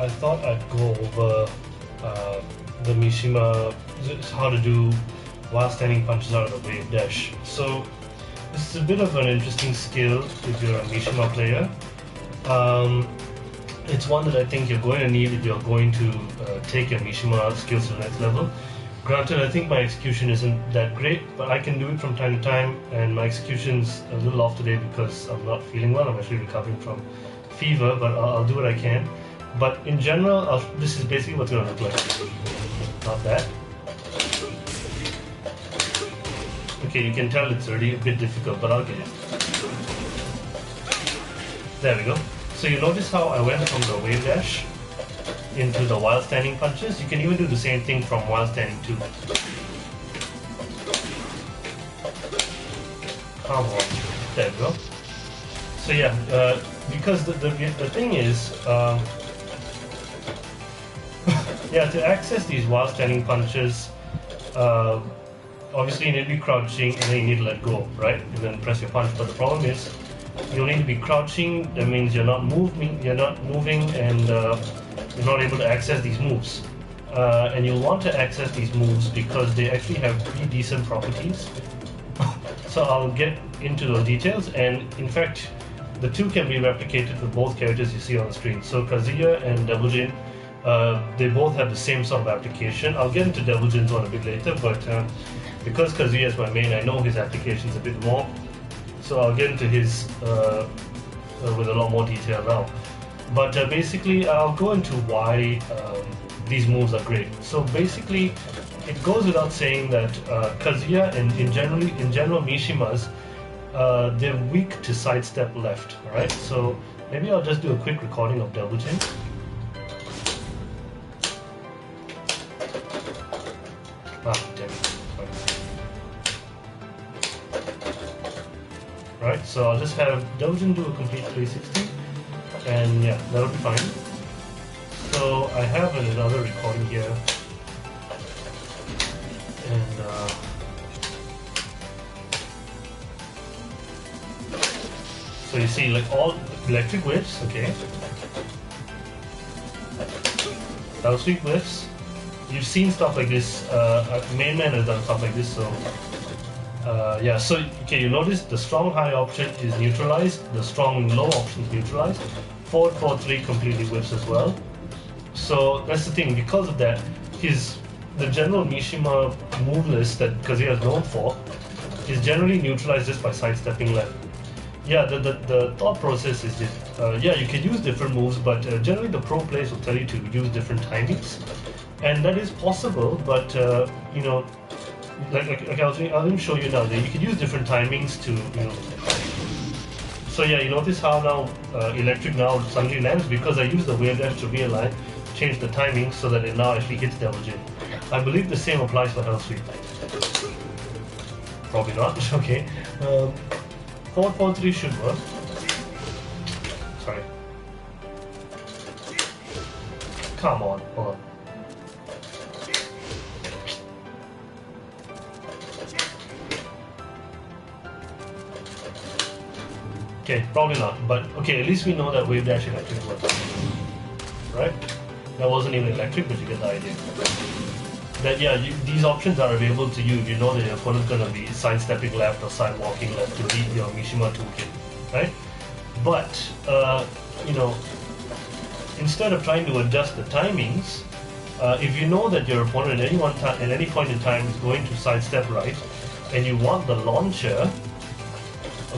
I thought I'd go over the Mishima, how to do while standing punches out of the wavedash. So this is a bit of an interesting skill if you're a Mishima player. It's one that I think you're going to need if you're going to take your Mishima skills to the next level. Granted, I think my execution isn't that great, but I can do it from time to time, and my execution's a little off today because I'm not feeling well. I'm actually recovering from fever, but I'll do what I can. But in general, this is basically what's going to look like. Not that. Okay, you can tell it's already a bit difficult, but I'll get it. There we go. So you notice how I went from the wavedash into the while standing punches. You can even do the same thing from while standing too. Come on. There we go. So yeah, because the thing is, yeah, to access these while standing punches, obviously you need to be crouching and then you need to let go, right? And then press your punch. But the problem is, you'll need to be crouching. That means you're not moving, and you're not able to access these moves. And you'll want to access these moves because they actually have pretty decent properties. So I'll get into those details, and in fact, the two can be replicated for both characters you see on the screen. So Kazuya and Devil Jin, they both have the same sort of application. I'll get into Devil Jin's one a bit later, but because Kazuya is my main, I know his applications a bit more. So I'll get into his with a lot more detail now. But basically, I'll go into why these moves are great. So basically, it goes without saying that Kazuya and in general Mishimas, they're weak to sidestep left. All right. So maybe I'll just do a quick recording of Devil Jin. Damn it. Right, so I'll just have Devil Jin do a complete 360, and yeah, that'll be fine. So I have another recording here, and so you see like all electric whiffs, okay, double sweep whiffs. You've seen stuff like this. Main man has done stuff like this, so. Yeah, so okay, you notice the strong high option is neutralized, the strong low option is neutralized. 4-4-3 completely whiffs as well. So that's the thing, because of that, the general Mishima move list that Kazuya is known for is generally neutralized just by sidestepping left. Yeah, the thought process is that, yeah, you can use different moves, but generally the pro players will tell you to use different timings. And that is possible, but you know, like I'll even show you now that you can use different timings to, you know. So yeah, you notice how now electric now suddenly lands because I use the wavedash to realign, change the timing so that it now actually hits Devil Jin. I believe the same applies for Hell Sweep. Probably not. Okay. 4-4-3 should work. Sorry. Come on, hold on. Okay, probably not, but okay, at least we know that wavedash electric works. Right? That wasn't even electric, but you get the idea. That yeah, these options are available to you if you know that your opponent's going to be sidestepping left or sidewalking left to beat your Mishima toolkit, right? But you know, instead of trying to adjust the timings, if you know that your opponent at any point in time is going to sidestep right, and you want the launcher.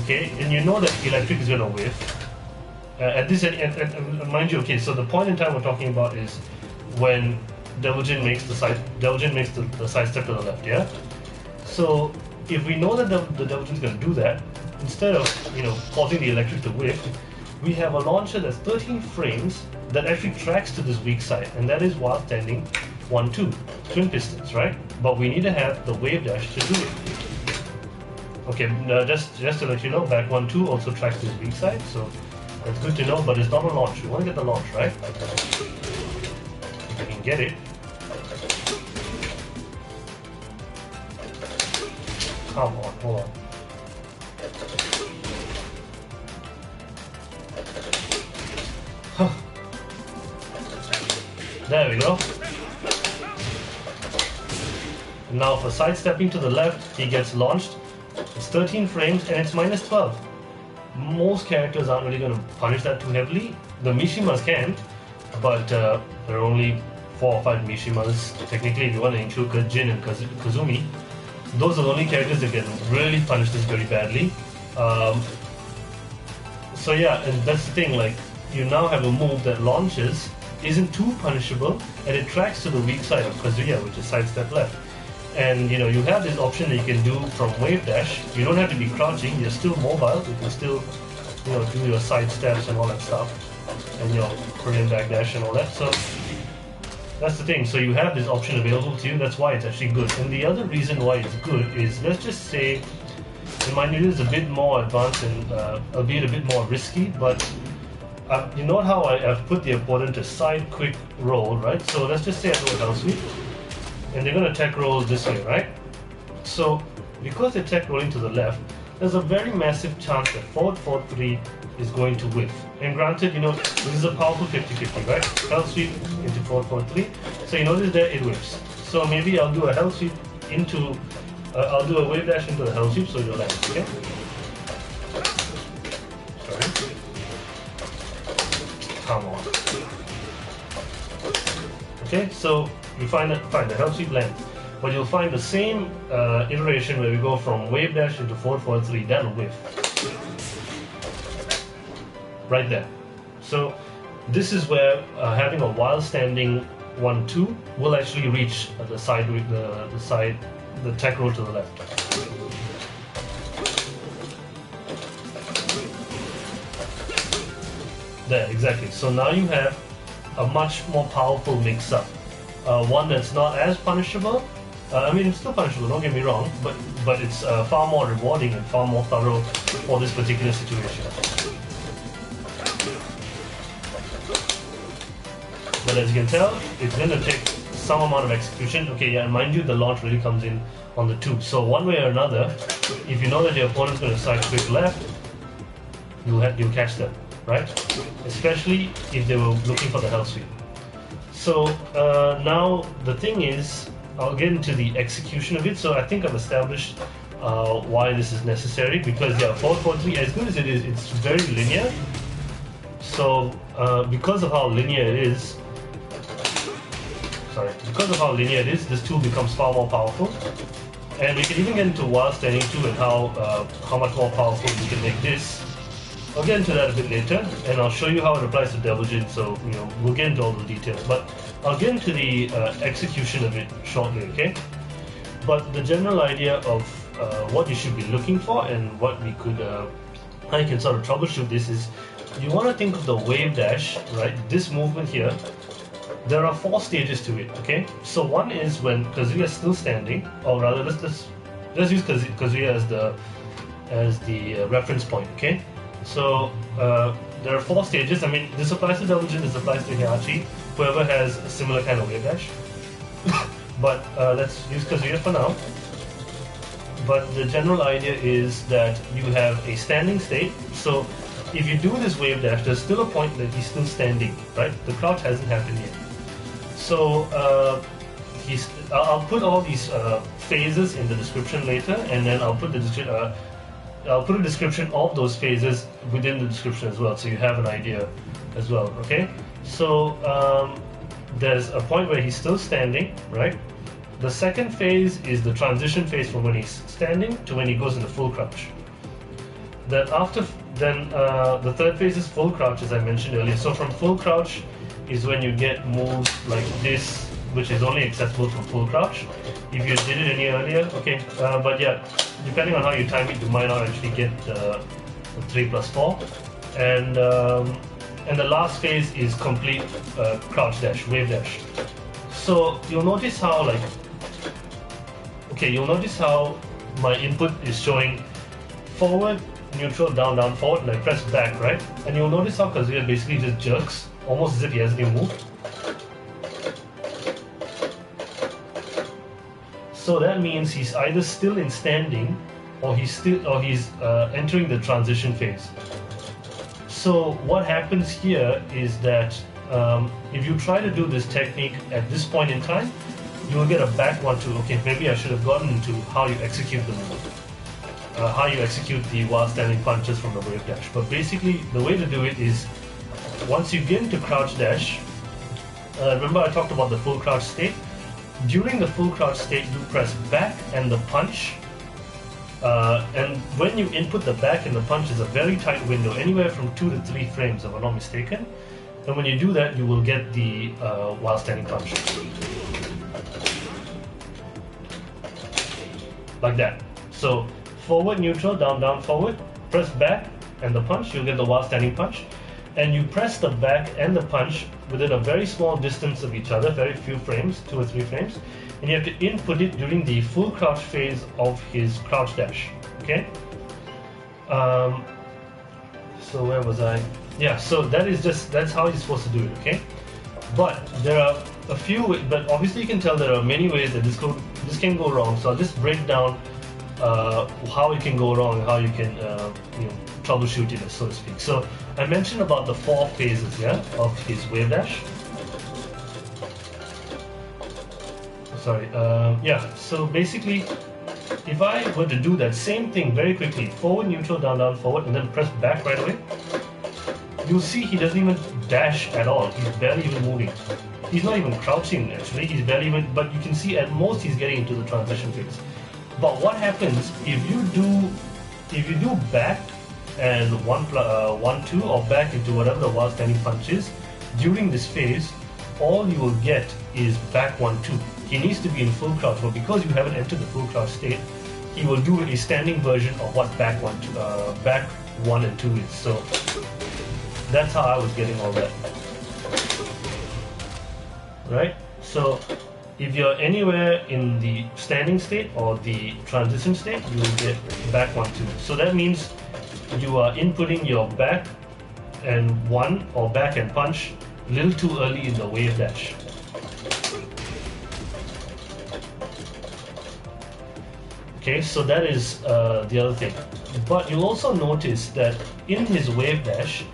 Okay, and you know that electric is going to whiff. At this, and mind you, okay, so the point in time we're talking about is when Devil Jin makes the side step to the left, yeah. So if we know that the Devil Jin is going to do that, instead of causing the electric to whiff, we have a launcher that's 13 frames that actually tracks to this weak side, and that is while standing 1-2 twin pistons, right? But we need to have the wavedash to do it. Okay, just to let you know, back 1-2 also tracks this weak side, so that's good to know, but it's not a launch. You want to get the launch, right? If you can get it. Come on, hold on. There we go. Now for sidestepping to the left, he gets launched. It's 13 frames and it's minus 12. Most characters aren't really going to punish that too heavily. The Mishimas can, but there are only 4 or 5 Mishimas. Technically, if you want to include Jin and Kazumi, those are the only characters that can really punish this very badly. So yeah, and that's the thing, like, you now have a move that launches, isn't too punishable, and it tracks to the weak side of Kazuya, which is sidestep left. And you know, you have this option that you can do from wave dash. You don't have to be crouching, you're still mobile, you can still, you know, do your side steps and all that stuff. And your Korean backdash and all that. So that's the thing. So you have this option available to you, that's why it's actually good. And the other reason why it's good is, let's just say, mind you, it is a bit more advanced and albeit a bit more risky, but you know how I've put the opponent to side quick roll, right? So let's just say I do a down sweep, and they're going to tech roll this way, right? So because they're tech rolling to the left, there's a very massive chance that forward 4-3 is going to whiff. And granted, you know, this is a powerful 50-50, right? Hell sweep into forward 4-3. So you notice there it whiffs. So maybe I'll do a hell sweep into, I'll do a wave dash into the hell sweep so it'll land, okay? Sorry. Come on. Okay, so you find the hell sweep lands. But you'll find the same iteration where we go from wave dash into 4-4-3, that'll whiff. Right there. So this is where having a while standing 1-2 will actually reach the side, the tech roll to the left. There, exactly. So now you have a much more powerful mix-up. One that's not as punishable. I mean, it's still punishable, don't get me wrong, but it's far more rewarding and far more thorough for this particular situation. But as you can tell, it's going to take some amount of execution. Okay, yeah, and mind you, the launch really comes in on the 2. So one way or another, if you know that your opponent's going to side quick left, you'll catch them, right? Especially if they were looking for the hell sweep. So now the thing is, I'll get into the execution of it. So I think I've established why this is necessary, because yeah, 4-4-3, as good as it is, it's very linear. So because of how linear it is, this tool becomes far more powerful. And we can even get into while standing too, and how much more powerful we can make this. I'll get into that a bit later, and I'll show you how it applies to Devil Jin, so you know, we'll get into all the details. But I'll get into the execution of it shortly, okay? But the general idea of what you should be looking for and what we could, how you can sort of troubleshoot this is, you want to think of the wave dash, right? This movement here. There are 4 stages to it, okay? So one is when Kazuya is still standing, or rather, let's use Kazuya as the reference point, okay? So there are 4 stages. I mean, this applies to Devil Jin, this applies to Heihachi, whoever has a similar kind of wave dash. But let's use Kazuya for now. But the general idea is that you have a standing state. So if you do this wave dash, there's still a point that he's still standing, right? The crouch hasn't happened yet. So I'll put all these phases in the description later, and then I'll put a description of those phases within the description as well, so you have an idea as well, okay? So there's a point where he's still standing, right? The second phase is the transition phase from when he's standing to when he goes into full crouch. Then the third phase is full crouch, as I mentioned earlier. So from full crouch is when you get moves like this, which is only accessible from full crouch. If you did it any earlier, okay. But yeah, depending on how you time it, you might not actually get 3+4. And the last phase is complete crouch dash, wave dash. So you'll notice how my input is showing forward, neutral, down, down, forward, and I press back, right? And you'll notice how Kazuya basically just jerks, almost as if he hasn't even moved. So that means he's either still in standing, or he's entering the transition phase. So what happens here is that if you try to do this technique at this point in time, you will get a back 1-2. Okay, maybe I should have gotten into how you execute the move, how you execute the while standing punches from the wave dash. But basically, the way to do it is, once you get into crouch dash, remember I talked about the full crouch state? During the full crouch state, you press back and the punch. And when you input the back and the punch is a very tight window, anywhere from 2 to 3 frames if I'm not mistaken. And when you do that, you will get the while standing punch. Like that. So forward, neutral, down, down, forward, press back and the punch, you'll get the while standing punch. And you press the back and the punch within a very small distance of each other, very few frames, 2 or 3 frames. And you have to input it during the full crouch phase of his crouch dash. Okay? So where was I? Yeah, so that's how you're supposed to do it, okay? But there are a few, but obviously you can tell there are many ways that this can go wrong. So I'll just break down how it can go wrong, how you can troubleshoot it, so to speak. So I mentioned about the 4 phases, yeah, of his wave dash. Sorry, yeah. So basically, if I were to do that same thing very quickly, forward, neutral, down, down, forward, and then press back right away, you'll see he doesn't even dash at all. He's barely even moving. He's not even crouching actually. He's barely even. But you can see at most he's getting into the transition phase. But what happens if you do back and 1-2 or back into whatever the while standing punch is during this phase? All you will get is back 1-2. He needs to be in full crouch, but because you haven't entered the full crouch state, he will do a standing version of what back 1 and 2 is. So that's how I was getting all that. Right? So if you're anywhere in the standing state or the transition state, you will get back 1-2. So that means you are inputting your back and 1 or back and punch a little too early in the wave dash. Okay, so that is the other thing. But you'll also notice that in his wave dash,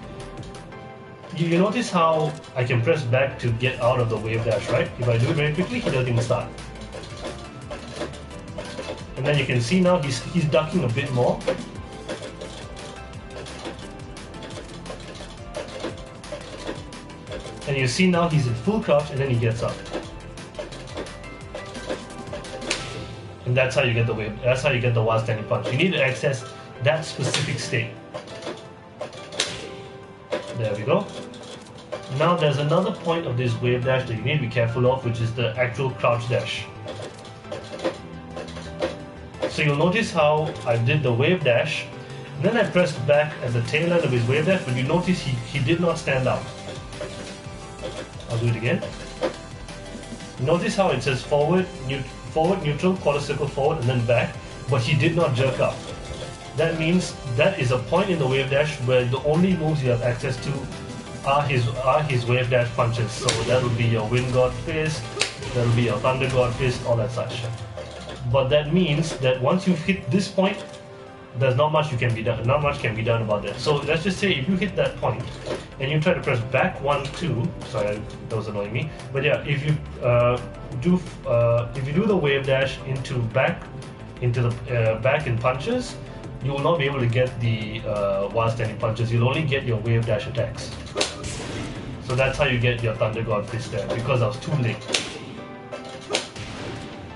you notice how I can press back to get out of the wave dash, right? If I do it very quickly, he doesn't even start. And then you can see now he's ducking a bit more. And you see now he's in full crouch and then he gets up. And that's how you get the wave. That's how you get the while standing punch. You need to access that specific state. There we go. Now there's another point of this wave dash that you need to be careful of, which is the actual crouch dash. So you'll notice how I did the wave dash, and then I pressed back at the tail end of his wave dash, but you notice he did not stand out. I'll do it again. Notice how it says forward, neutral, quarter circle forward, and then back, but he did not jerk up. That means that is a point in the wave dash where the only moves you have access to are his wave dash punches. So that would be your Wind God Fist, that will be your Thunder God Fist, all that such. But that means that once you've hit this point, there's not much can be done about that. So let's just say if you hit that point and you try to press back 1-2, sorry, that was annoying me. But yeah, if you do the wave dash into the back in punches, you will not be able to get the while standing punches. You'll only get your wave dash attacks. So that's how you get your Thunder God Fist there, because I was too late.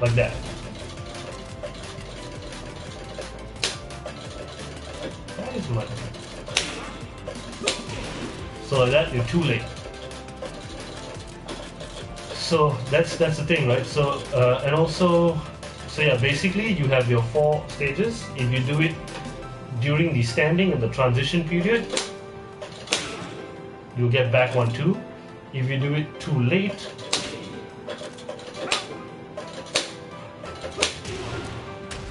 Like that. That is much. So like that, you're too late. So that's the thing, right? So and also, so yeah, basically you have your 4 stages. If you do it during the standing and the transition period, you'll get back 1-2. If you do it too late,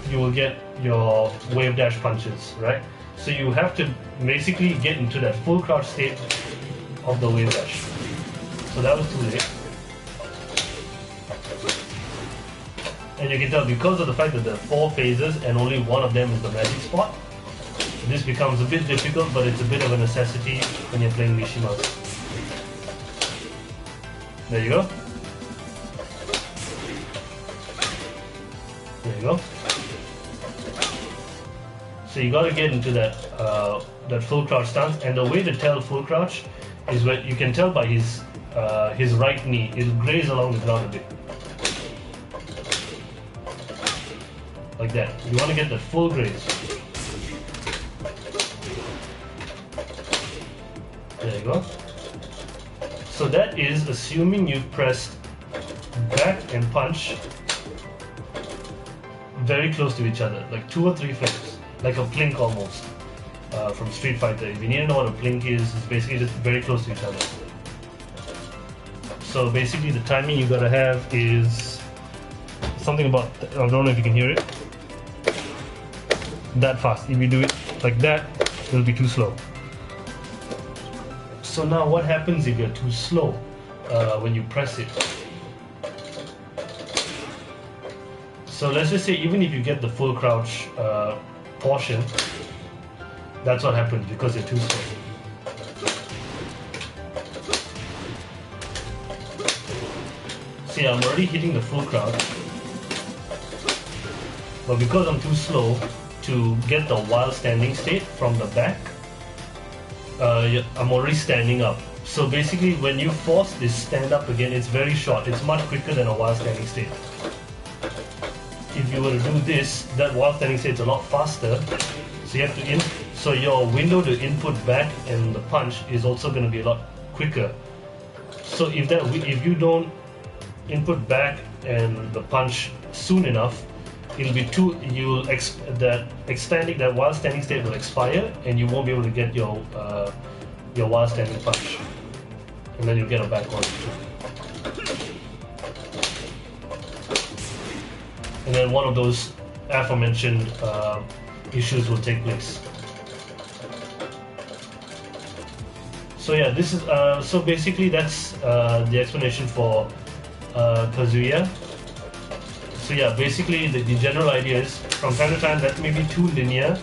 you will get your wave dash punches, right? So you have to basically get into that full crouch state of the wave dash. So that was too late. And you can tell because of the fact that there are 4 phases and only one of them is the magic spot, this becomes a bit difficult, but it's a bit of a necessity when you're playing Mishima. There you go. There you go. So you gotta get into that that full crouch stance, and the way to tell full crouch is where you can tell by his right knee. It'll graze along the ground a bit. Like that. You want to get the full graze. There you go. So that is assuming you've pressed back and punch very close to each other, like 2 or 3 frames, like a plink almost, from Street Fighter. If you need to know what a plink is, it's basically just very close to each other. So basically the timing you gotta have is something about, I don't know if you can hear it, that fast. If you do it like that, it'll be too slow. So now what happens if you're too slow when you press it? So let's just say even if you get the full crouch portion, that's what happens because you're too slow. See, I'm already hitting the full crouch, but because I'm too slow to get the while standing state from the back, I'm already standing up. So basically when you force this stand up again, it's very short. It's much quicker than a while standing state. If you were to do this, that while standing state is a lot faster. So you have to so your window to input back and the punch is also going to be a lot quicker. So if you don't input back and the punch soon enough, it'll be that while standing state will expire, and you won't be able to get your while standing punch, and then you'll get a back one too. And then one of those aforementioned issues will take place. So yeah, this is so basically that's the explanation for Kazuya. So yeah, basically the general idea is from time to time that may be too linear,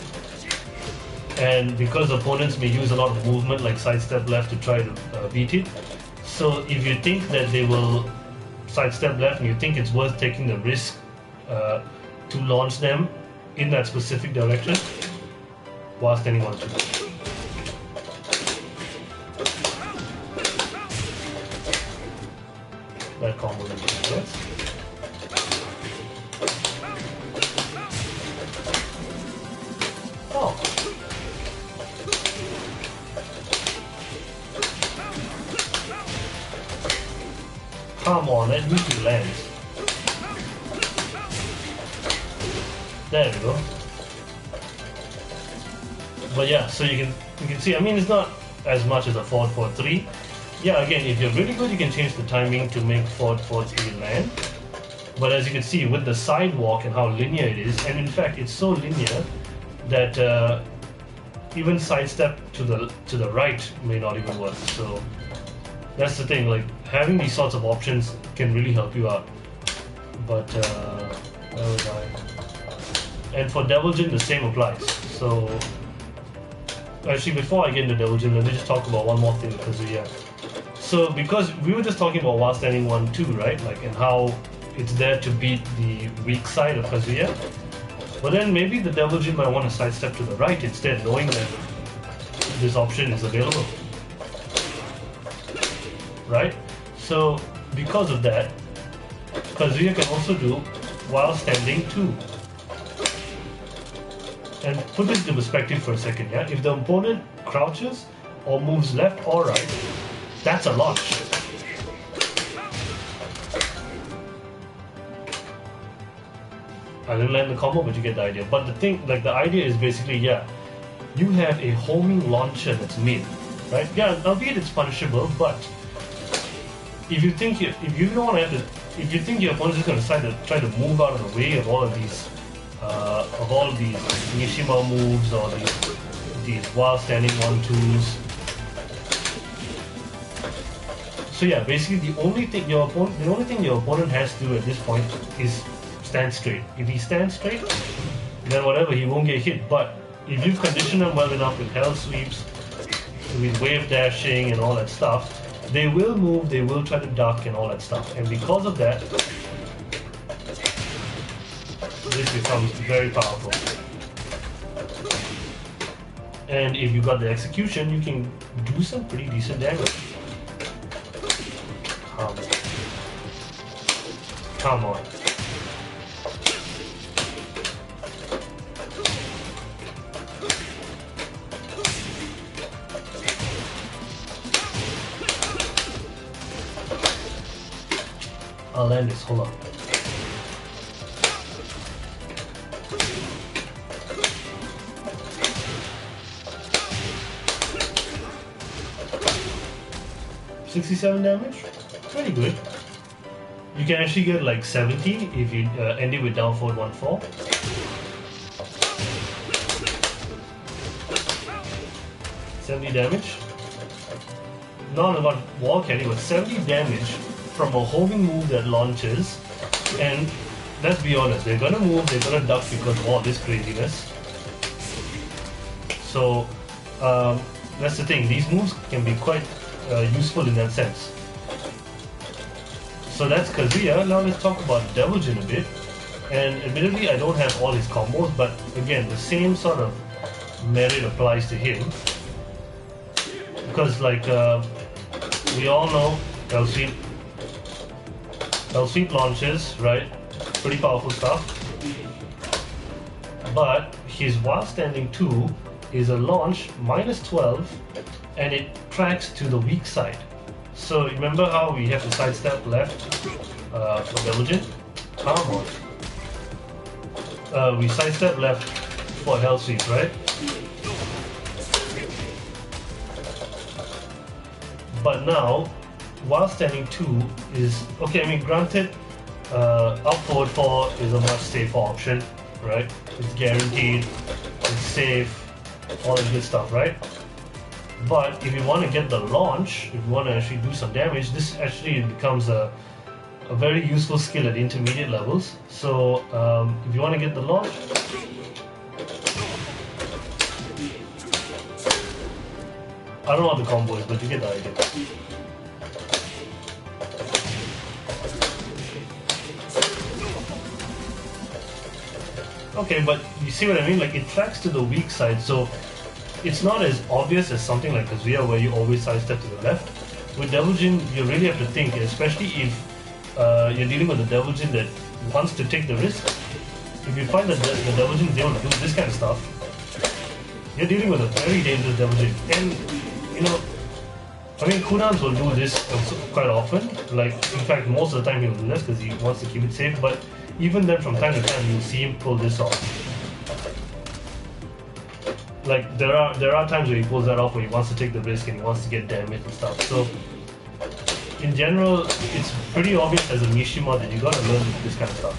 and because opponents may use a lot of movement like sidestep left to try to beat it. So if you think that they will sidestep left and you think it's worth taking the risk to launch them in that specific direction while standing on 2. That combo is yes. Oh. Come on, that usually lands. There we go. But yeah, so you can see, I mean, it's not as much as a forward 4-3. Yeah, again, if you're really good, you can change the timing to make forward 4-3 land. But as you can see, with the sidewalk and how linear it is, and in fact, it's so linear that even sidestep to the right may not even work. So that's the thing. Like having these sorts of options can really help you out. But where was I? And for Devil Jin, the same applies. So actually, before I get into Devil Jin, let me just talk about one more thing with Kazuya. So because we were just talking about while standing 1-2, right? Like, and how it's there to beat the weak side of Kazuya. But then maybe the Devil Jin might want to sidestep to the right instead, knowing that this option is available. Right? So because of that, Kazuya can also do while standing 2. And put this into perspective for a second, yeah? If the opponent crouches or moves left or right, that's a launch. I didn't land the combo, but you get the idea. But the thing, like the idea is basically, yeah, you have a homing launcher that's made, right? Yeah, albeit it's punishable, but if you think if you don't want to have to, if you think your opponent is going to try to move out of the way of all of these Mishima moves or these while standing 1-2s. So yeah, basically the only thing your opponent has to do at this point is stand straight. If he stands straight, then whatever, he won't get hit. But if you condition him well enough with hell sweeps, with wave dashing and all that stuff, they will move, they will try to duck and all that stuff. And because of that, this becomes very powerful. And if you got the execution, you can do some pretty decent damage. Come on. I'll land this, hold on. $67 damage? Pretty good. You can actually get like 70 if you end it with down forward 1-4. $70 damage. Not about wall carry, but 70 damage from a homing move that launches. And let's be honest, they're gonna move, they're gonna duck because of all this craziness. So that's the thing, these moves can be quite useful in that sense. So that's Kazuya. Now let's talk about Devil Jin a bit. And admittedly, I don't have all his combos, but again, the same sort of merit applies to him. Because like we all know, L sweep launches, right? Pretty powerful stuff. But his while standing 2 is a launch -12, and it tracks to the weak side. So remember how we have to sidestep left for Devil Jin? Come on. We sidestep left for Hell Sweep, right? But now, while standing 2 is okay. I mean, granted, up forward 4 is a much safer option, right? It's guaranteed, it's safe, all that good stuff, right? But if you want to get the launch, if you want to actually do some damage, this actually becomes a very useful skill at intermediate levels. So if you want to get the launch, I don't know what the combo is, but you get the idea. Okay, but you see what I mean? Like, it tracks to the weak side, so it's not as obvious as something like Kazuya where you always sidestep to the left. With Devil Jin, you really have to think, especially if you're dealing with a Devil Jin that wants to take the risk. If you find that the Devil Jin is able to do this kind of stuff, you're dealing with a very dangerous Devil Jin. And, you know, I mean, cooldowns will do this quite often. Like, in fact, most of the time he'll do this because he wants to keep it safe, but even then, from time to time, you'll see him pull this off. Like, there are times where he pulls that off where he wants to take the risk and he wants to get damage and stuff. So, in general, it's pretty obvious as a Mishima that you gotta learn this kind of stuff.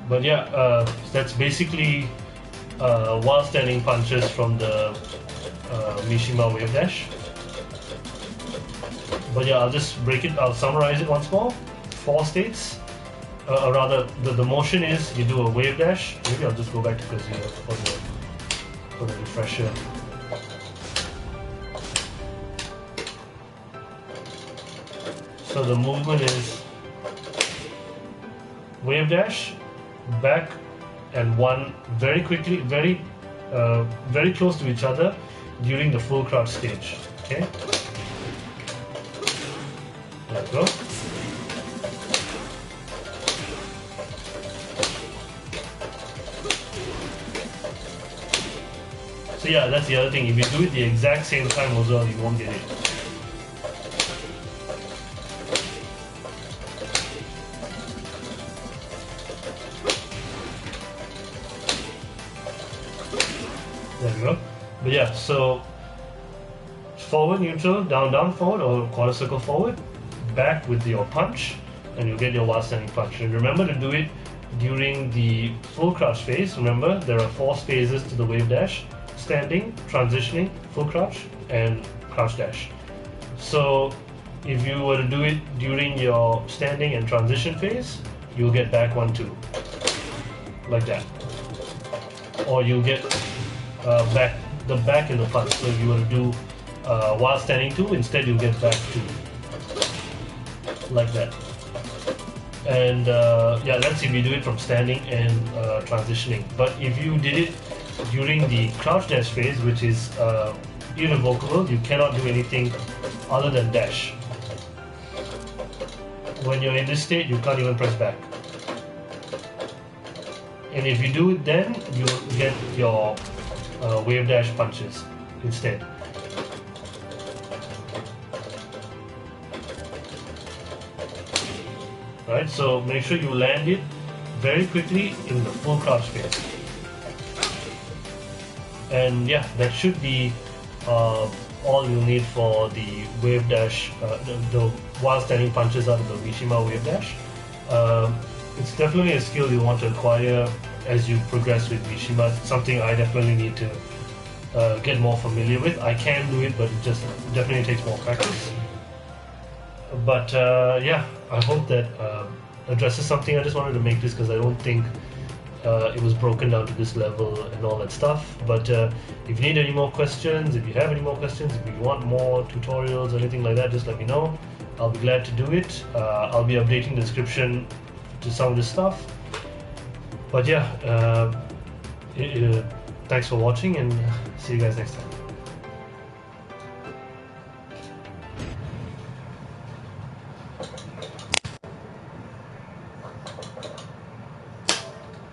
But yeah, that's basically while standing punches from the Mishima wavedash. But yeah, I'll summarize it once more. 4 states, or rather, the motion is you do a wavedash. Maybe I'll just go back to Kazuya for the refresher. So the movement is wavedash, back and 1 very quickly, very close to each other during the full crouch stage. Okay, there we go. So yeah, that's the other thing. If you do it the exact same time as well, you won't get it. There we go. But yeah, so forward, neutral, down, down, forward, or quarter circle forward, back with your punch, and you'll get your while standing punch. And remember to do it during the full crouch phase. Remember, there are 4 phases to the wave dash: standing, transitioning, full crouch, and crouch dash. So if you were to do it during your standing and transition phase, you'll get back 1, 2, like that. or you'll get the back in the punch. So if you were to do while standing 2, instead you'll get back 2, like that. And yeah, that's if you do it from standing and transitioning. But if you did it during the crouch dash phase, which is irrevocable, you cannot do anything other than dash. When you're in this state, you can't even press back. And if you do it then, you'll get your wave dash punches instead. Right, so make sure you land it very quickly in the full crouch phase. And yeah, that should be all you'll need for the wave dash, the while standing punches out of the Mishima wave dash. It's definitely a skill you want to acquire as you progress with Mishima. It's something I definitely need to get more familiar with. I can do it, but it just definitely takes more practice. But yeah, I hope that addresses something. I just wanted to make this because I don't think it was broken down to this level and all that stuff. But if you need any more questions, if you have any more questions, if you want more tutorials or anything like that, just let me know. I'll be glad to do it. I'll be updating the description to some of this stuff. But yeah, thanks for watching, and see you guys next time.